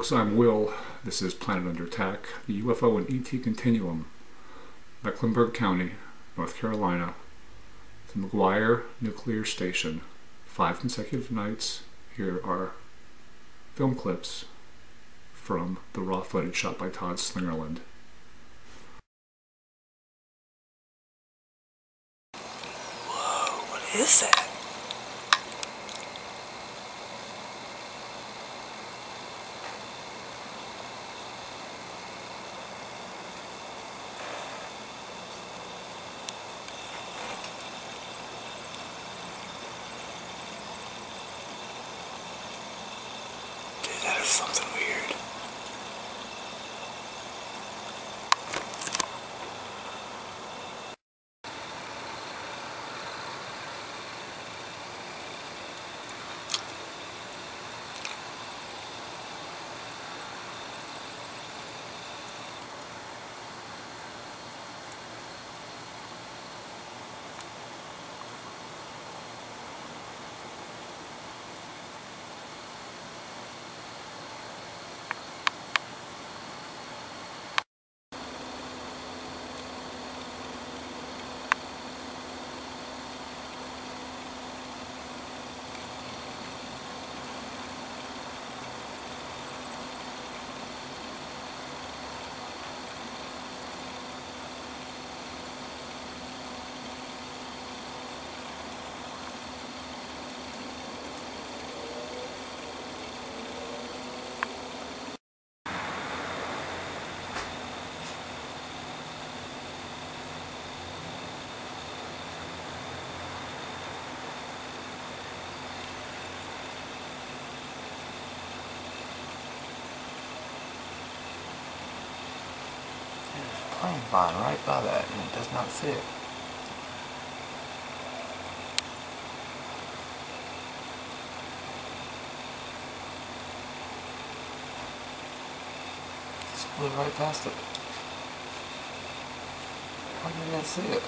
folks, I'm Will. This is Planet Under Attack, the UFO and ET Continuum, Mecklenburg County, North Carolina, the McGuire Nuclear Station. 5 consecutive nights. Here are film clips from the raw footage shot by Todd Slingerland. Whoa, what is that? That is something weird. Plane flying right by that and it does not see it. Just flew right past it. Why didn't it see it?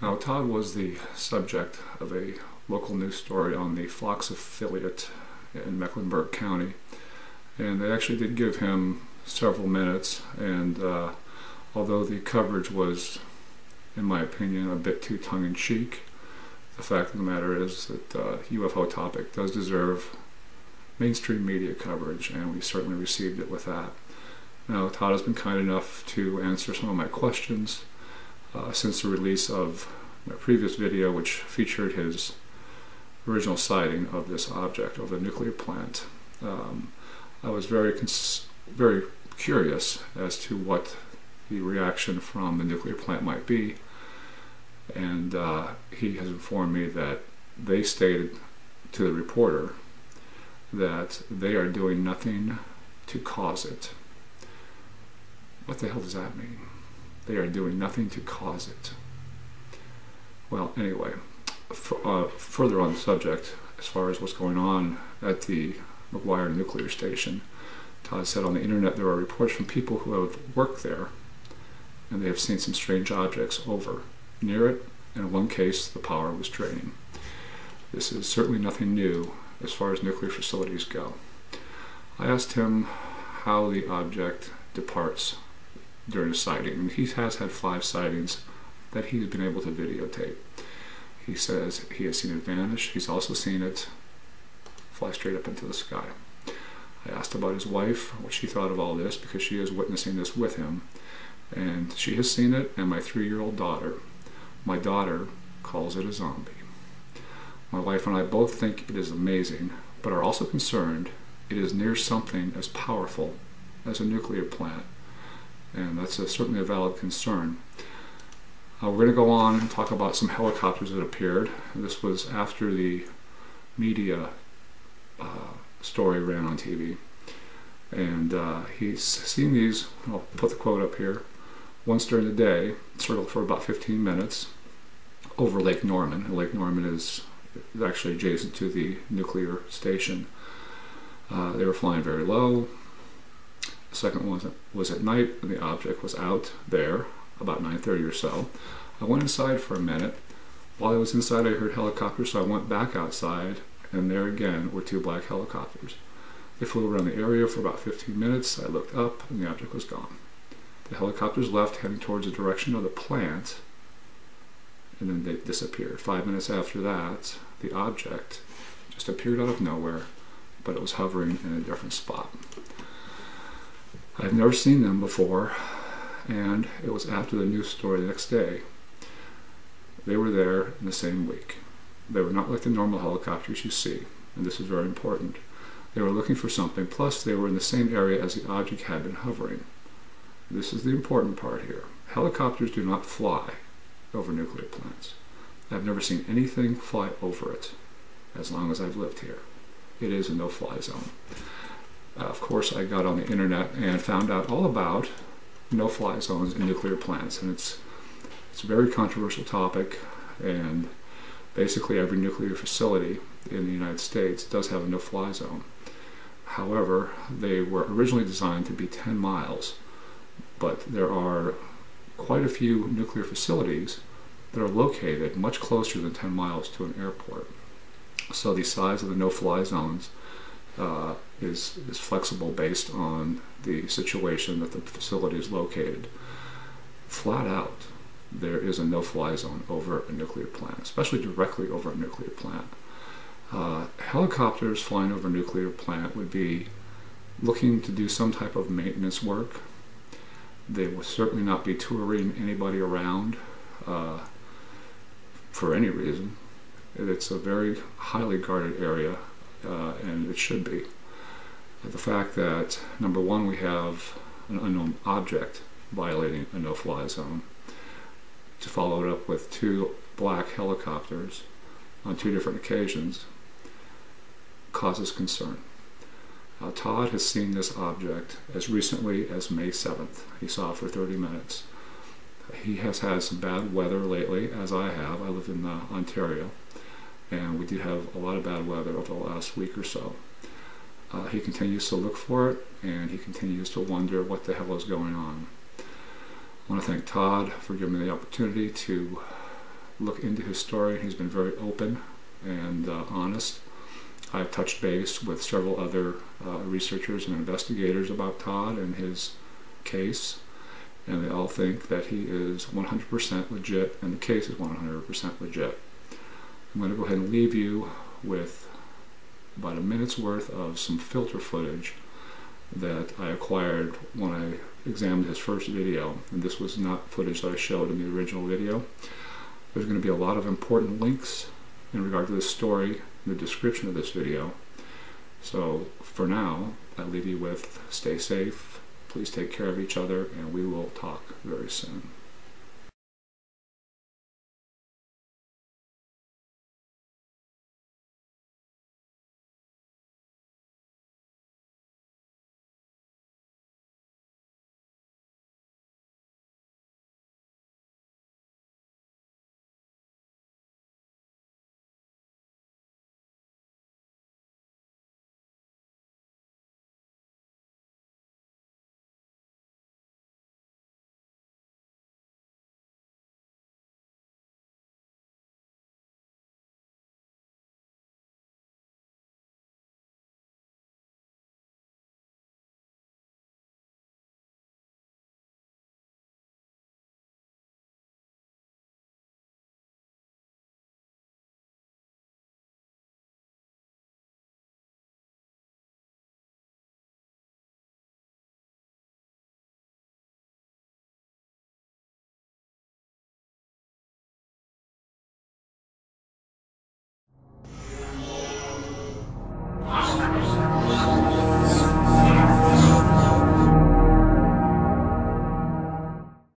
Now, Todd was the subject of a local news story on the Fox affiliate in Mecklenburg County, and they actually did give him several minutes, and although the coverage was, in my opinion, a bit too tongue-in-cheek, the fact of the matter is that UFO topic does deserve mainstream media coverage, and we certainly received it with that. Now, Todd has been kind enough to answer some of my questions since the release of my previous video, which featured his original sighting of this object of a nuclear plant. I was very curious as to what the reaction from the nuclear plant might be, and he has informed me that they stated to the reporter that they are doing nothing to cause it. What the hell does that mean? They are doing nothing to cause it. Well, anyway, further on the subject, as far as what's going on at the McGuire Nuclear Station, Todd said on the internet there are reports from people who have worked there, and they have seen some strange objects over near it, and in one case the power was draining. This is certainly nothing new as far as nuclear facilities go. I asked him how the object departs during a sighting, and he has had 5 sightings that he's been able to videotape. He says he has seen it vanish. He's also seen it fly straight up into the sky. I asked about his wife, what she thought of all this, because she is witnessing this with him, and she has seen it, and my 3-year-old daughter. My daughter calls it a zombie. My wife and I both think it is amazing, but are also concerned it is near something as powerful as a nuclear plant, and that's certainly a valid concern. We're going to go on and talk about some helicopters that appeared. This was after the media story ran on TV, and he's seen these. I'll put the quote up here. Once during the day, circled for about 15 minutes over Lake Norman. And Lake Norman is actually adjacent to the nuclear station. They were flying very low. The second one was at night, and the object was out there about 9:30 or so. I went inside for a minute. While I was inside, I heard helicopters, so I went back outside, and there again were 2 black helicopters. They flew around the area for about 15 minutes. I looked up, and the object was gone. The helicopters left, heading towards the direction of the plant, and then they disappeared. 5 minutes after that, the object just appeared out of nowhere, but it was hovering in a different spot. I've never seen them before, and it was after the news story the next day. They were there in the same week. They were not like the normal helicopters you see, and this is very important. They were looking for something, plus they were in the same area as the object had been hovering. This is the important part here. Helicopters do not fly over nuclear plants. I've never seen anything fly over it as long as I've lived here. It is a no-fly zone. Of course, I got on the internet and found out all about no-fly zones in nuclear plants, and it's a very controversial topic, and basically every nuclear facility in the United States does have a no-fly zone. However, they were originally designed to be 10 miles, but there are quite a few nuclear facilities that are located much closer than 10 miles to an airport. So the size of the no-fly zones is flexible based on the situation that the facility is located. Flat out, there is a no-fly zone over a nuclear plant, especially directly over a nuclear plant. Helicopters flying over a nuclear plant would be looking to do some type of maintenance work. They will certainly not be touring anybody around for any reason. It's a very highly guarded area, and it should be. The fact that, number one, we have an unknown object violating a no-fly zone, to follow it up with 2 black helicopters on 2 different occasions, causes concern. Todd has seen this object as recently as May 7th. He saw it for 30 minutes. He has had some bad weather lately, as I have. I live in Ontario, and we did have a lot of bad weather over the last week or so. He continues to look for it, and he continues to wonder what the hell is going on. I want to thank Todd for giving me the opportunity to look into his story. He's been very open and honest, I've touched base with several other researchers and investigators about Todd and his case, and they all think that he is 100% legit and the case is 100% legit. I'm going to go ahead and leave you with about a minute's worth of some filter footage that I acquired when I examined his first video, and this was not footage that I showed in the original video. There's going to be a lot of important links in regard to this story in the description of this video. So for now, I leave you with stay safe, please take care of each other, and we will talk very soon.